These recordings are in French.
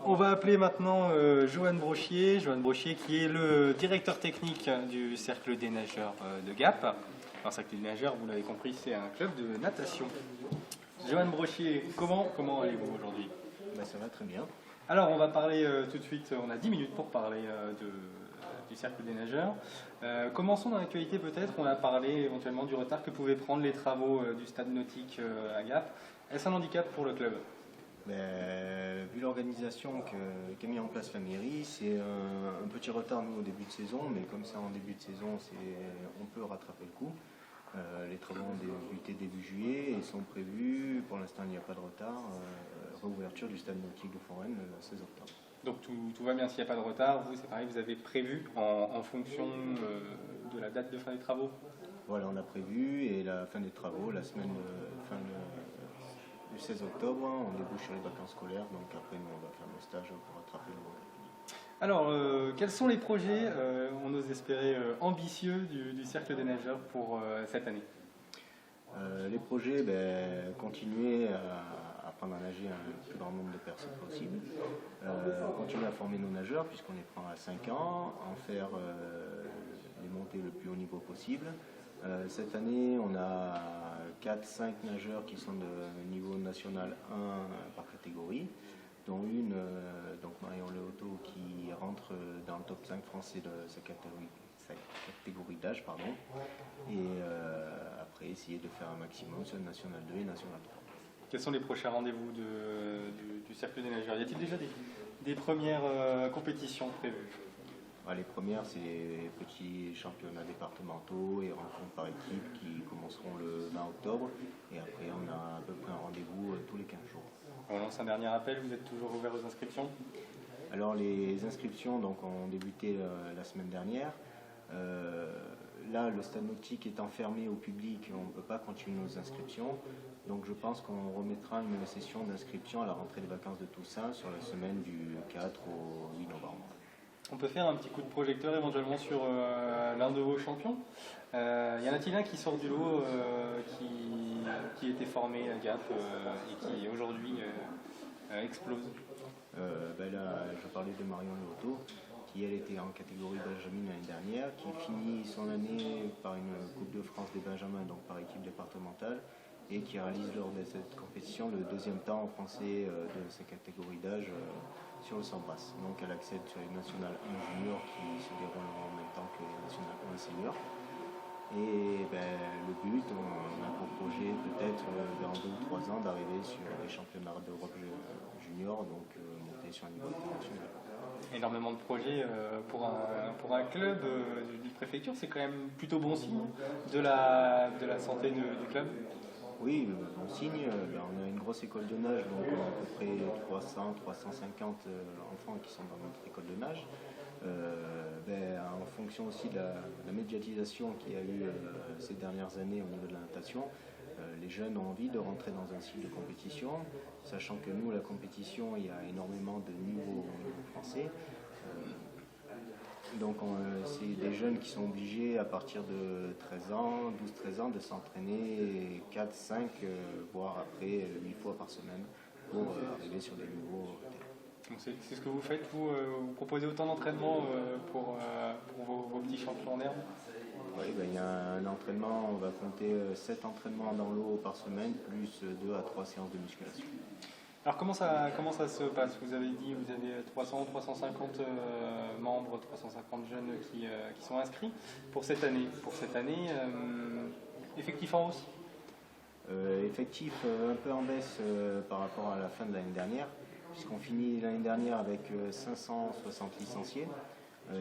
On va appeler maintenant Johan Brochier. Johan Brochier qui est le directeur technique du Cercle des nageurs de Gap. Alors, Cercle des nageurs, vous l'avez compris, c'est un club de natation. Johan Brochier, comment allez-vous aujourd'hui? Ça va très bien. Alors on va parler tout de suite, on a 10 minutes pour parler du Cercle des nageurs. Commençons dans l'actualité peut-être, on a parlé éventuellement du retard que pouvaient prendre les travaux du stade nautique à Gap. Est-ce un handicap pour le club? Vu l'organisation qu'a mis en place la mairie, c'est un petit retard nous, au début de saison, mais comme ça en début de saison, on peut rattraper le coup. Les travaux ont débuté début juillet et sont prévus, pour l'instant il n'y a pas de retard, réouverture du stade nautique de Foraine le 16 octobre. Donc tout va bien s'il n'y a pas de retard, vous c'est pareil, vous avez prévu en fonction de la date de fin des travaux? Voilà, on a prévu et la fin des travaux, la semaine du 16 octobre, on débouche sur les vacances scolaires, donc après nous on va faire nos stages pour rattraper le retard. Alors, quels sont les projets, on ose espérer, ambitieux du Cercle des nageurs pour cette année? Les projets, continuer à apprendre à nager un plus grand nombre de personnes possible, continuer à former nos nageurs puisqu'on les prend à 5 ans, en faire les montées le plus haut niveau possible. Cette année, on a 4-5 nageurs qui sont de niveau national 1 par catégorie, dont une, donc Marion Leoto, qui rentre dans le top 5 français de sa catégorie d'âge. Et après, essayer de faire un maximum sur le National 2 et National 3. Quels sont les prochains rendez-vous du Cercle des nageurs? Y a-t-il déjà des premières compétitions prévues? Les premières, c'est les petits championnats départementaux et rencontres par équipe qui commenceront le 20 octobre. Et après, on a à peu près un rendez-vous tous les 15 jours. On lance un dernier appel, vous êtes toujours ouvert aux inscriptions? Alors les inscriptions ont débuté la semaine dernière. Là, le stade nautique étant fermé au public, on ne peut pas continuer nos inscriptions. Donc je pense qu'on remettra une session d'inscription à la rentrée des vacances de Toussaint sur la semaine du 4 au 8 novembre. On peut faire un petit coup de projecteur éventuellement sur l'un de vos champions. Y en a-t-il un qui sort du lot, qui était formé à Gap et qui aujourd'hui explose? Là, je parlais de Marion Leoto, qui elle était en catégorie Benjamin l'année dernière, qui finit son année par une Coupe de France des Benjamins, donc par équipe départementale, et qui réalise lors de cette compétition le deuxième temps français de sa catégorie d'âge sur le 100 brasses. Donc elle accède sur les National 1 junior qui se dérouleront en même temps que les National 1 senior. Et le but, on a pour projet peut-être dans 2 ou 3 ans d'arriver sur les championnats d'Europe junior, donc monter sur un niveau international. Énormément de projets pour un club d'une préfecture, c'est quand même plutôt bon signe de la santé du club. Oui, bon signe. On a une grosse école de nage, donc on a à peu près 300-350 enfants qui sont dans notre école de nage. En fonction aussi de la médiatisation qu'il y a eu ces dernières années au niveau de la natation, les jeunes ont envie de rentrer dans un cycle de compétition, sachant que nous, la compétition, il y a énormément de niveaux français. Donc c'est des jeunes qui sont obligés à partir de 13 ans, 12-13 ans, de s'entraîner 4, 5, voire après 8 fois par semaine pour arriver sur des niveaux. C'est ce que vous faites, vous proposez autant d'entraînement pour vos petits champions en herbe? Oui, il y a un entraînement, on va compter 7 entraînements dans l'eau par semaine, plus 2 à 3 séances de musculation. Alors comment ça se passe? Vous avez dit vous avez 300-350 membres, 350 jeunes qui sont inscrits pour cette année. Effectif en hausse? Effectif un peu en baisse par rapport à la fin de l'année dernière, puisqu'on finit l'année dernière avec 560 licenciés.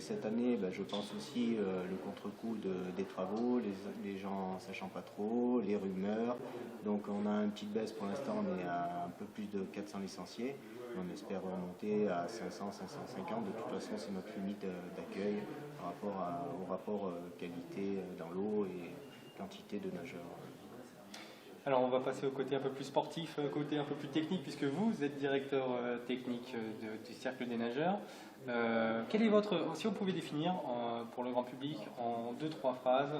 Cette année, je pense aussi le contre-coup des travaux, les gens ne sachant pas trop, les rumeurs. Donc on a une petite baisse pour l'instant, on est à un peu plus de 400 licenciés. On espère remonter à 500-550. De toute façon, c'est notre limite d'accueil par rapport au rapport qualité dans l'eau et quantité de nageurs. Alors on va passer au côté un peu plus sportif, côté un peu plus technique, puisque vous êtes directeur technique du Cercle des nageurs. Quel est si vous pouvez définir pour le grand public en 2-3 phrases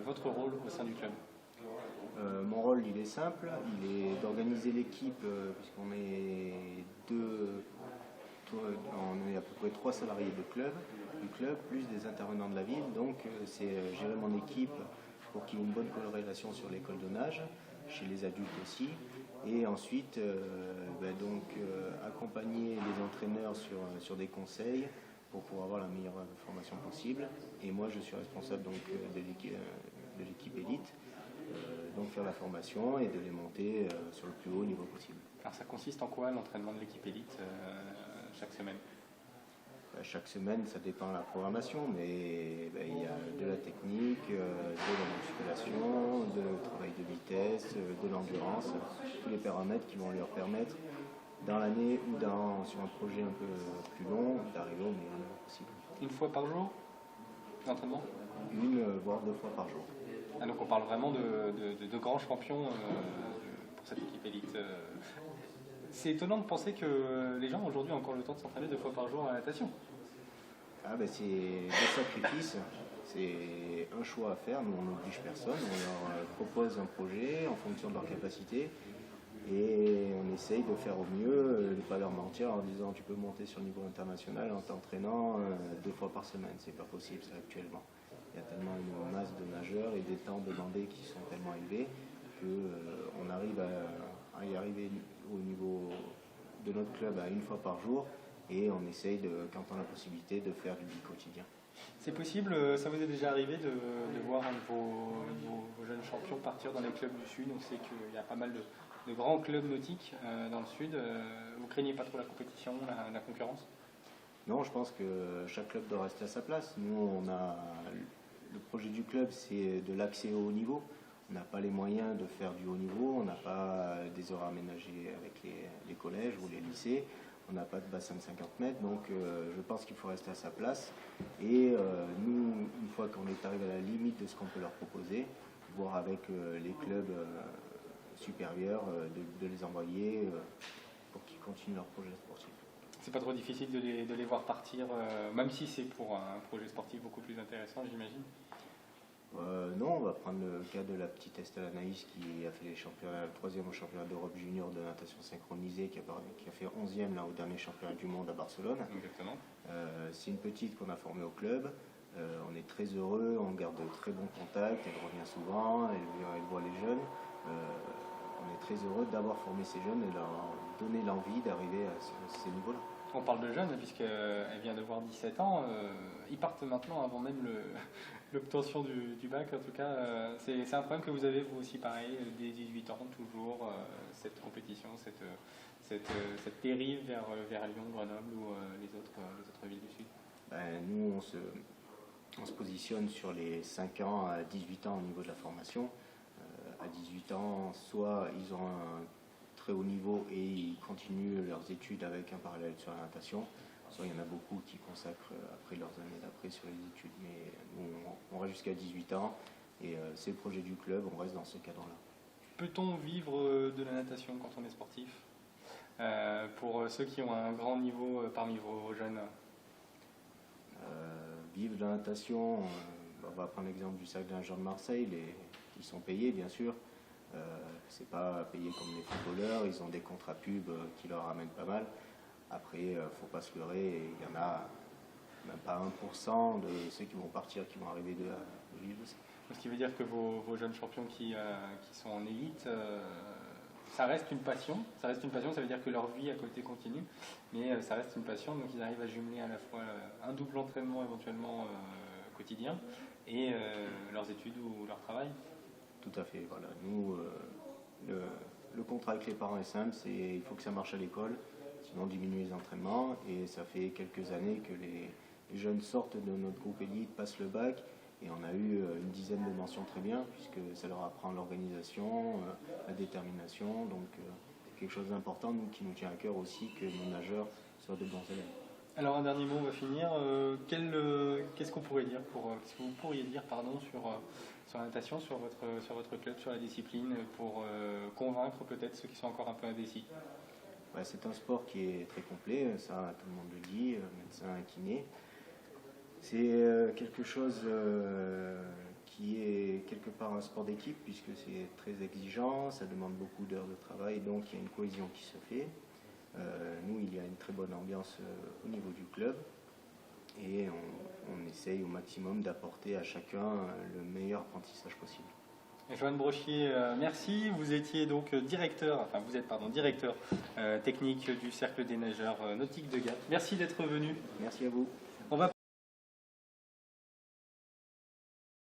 votre rôle au sein du club? Mon rôle, il est simple, il est d'organiser l'équipe, puisqu'on est on est à peu près 3 salariés du club, plus des intervenants de la ville. Donc c'est gérer mon équipe pour qu'il y ait une bonne corrélation sur l'école de nage, chez les adultes aussi. Et ensuite, accompagner les entraîneurs sur des conseils pour pouvoir avoir la meilleure formation possible. Et moi, je suis responsable donc, de l'équipe élite, donc faire la formation et de les monter sur le plus haut niveau possible. Alors ça consiste en quoi l'entraînement de l'équipe élite chaque semaine? Chaque semaine, ça dépend de la programmation, mais il y a de la technique, de la musculation, de travail de vitesse, de l'endurance, tous les paramètres qui vont leur permettre, dans l'année ou sur un projet un peu plus long, d'arriver au meilleur niveau possible. Une fois par jour d'entraînement? Voire 2 fois par jour. Ah, donc on parle vraiment de grands champions pour cette équipe élite. C'est étonnant de penser que les gens aujourd'hui ont encore le temps de s'entraîner 2 fois par jour à la natation. C'est des sacrifices, c'est un choix à faire. Nous, on n'oblige personne, on leur propose un projet en fonction de leur capacité et on essaye de faire au mieux, de ne pas leur mentir en disant tu peux monter sur le niveau international en t'entraînant 2 fois par semaine. C'est pas possible ça actuellement. Il y a tellement une masse de nageurs et des temps demandés qui sont tellement élevés qu'on arrive à y arriver au niveau de notre club à 1 fois par jour et on essaye, quand on a la possibilité, de faire du quotidien. C'est possible, ça vous est déjà arrivé de voir un de vos jeunes champions partir dans les clubs du Sud? On sait qu'il y a pas mal de grands clubs nautiques dans le Sud. Vous craignez pas trop la compétition, la concurrence? Non, je pense que chaque club doit rester à sa place. Nous, le projet du club, c'est de l'accès au haut niveau. On n'a pas les moyens de faire du haut niveau, on n'a pas des heures aménagées avec les collèges ou les lycées, on n'a pas de bassin de 50 mètres, donc je pense qu'il faut rester à sa place. Et nous, une fois qu'on est arrivé à la limite de ce qu'on peut leur proposer, voir avec les clubs supérieurs de les envoyer pour qu'ils continuent leur projet sportif. C'est pas trop difficile de les voir partir, même si c'est pour un projet sportif beaucoup plus intéressant, j'imagine? Non, on va prendre le cas de la petite Estelle Anaïs qui a fait le 3e au championnat d'Europe junior de natation synchronisée, qui a fait 11e là, au dernier championnat du monde à Barcelone. Exactement. C'est une petite qu'on a formée au club. On est très heureux, on garde de très bons contacts, elle revient souvent, elle voit les jeunes. On est très heureux d'avoir formé ces jeunes et leur donner l'envie d'arriver à ces niveaux-là. On parle de jeunes puisqu'elle vient d'avoir 17 ans. Ils partent maintenant avant même l'obtention du bac. En tout cas, c'est un problème que vous avez vous aussi pareil, dès 18 ans, toujours cette compétition, cette dérive vers Lyon, Grenoble ou les autres villes du Sud. Nous, on se positionne sur les 5 ans à 18 ans au niveau de la formation. À 18 ans, soit ils ont un très haut niveau et ils continuent leurs études avec un parallèle sur la natation, soit il y en a beaucoup qui consacrent après leurs années d'après sur les études. Mais nous, on reste jusqu'à 18 ans et c'est le projet du club, on reste dans ce cadre-là. Peut-on vivre de la natation quand on est sportif? Pour ceux qui ont un grand niveau parmi vos jeunes? Vivre de la natation, on va prendre l'exemple du Cercle des nageurs de Marseille, ils sont payés bien sûr. C'est pas payé comme les footballeurs, ils ont des contrats pubs qui leur ramènent pas mal. Après, faut pas se leurrer, il y en a même pas 1% de ceux qui vont partir qui vont arriver de vivre aussi. Ce qui veut dire que vos jeunes champions qui sont en élite, ça reste une passion. Ça reste une passion, ça veut dire que leur vie à côté continue, mais ça reste une passion, donc ils arrivent à jumeler à la fois un double entraînement éventuellement quotidien et leurs études ou leur travail. Tout à fait, voilà. Nous, le contrat avec les parents est simple, il faut que ça marche à l'école, sinon on diminue les entraînements, et ça fait quelques années que les jeunes sortent de notre groupe élite, passent le bac, et on a eu une dizaine de mentions très bien, puisque ça leur apprend l'organisation, la détermination, donc c'est quelque chose d'important, qui nous tient à cœur aussi, que nos nageurs soient de bons élèves. Alors un dernier mot, on va finir. Qu'est-ce qu'on pourrait dire qu'est-ce que vous pourriez dire sur la natation, sur votre club, sur la discipline, pour convaincre peut-être ceux qui sont encore un peu indécis? C'est un sport qui est très complet, ça tout le monde le dit, médecin, kiné. C'est quelque chose qui est quelque part un sport d'équipe, puisque c'est très exigeant, ça demande beaucoup d'heures de travail, donc il y a une cohésion qui se fait. Nous, il y a une très bonne ambiance au niveau du club et on essaye au maximum d'apporter à chacun le meilleur apprentissage possible. Johan Brochier, merci. Vous étiez donc directeur technique du Cercle des nageurs nautiques de Gap. Merci d'être venu. Merci à vous.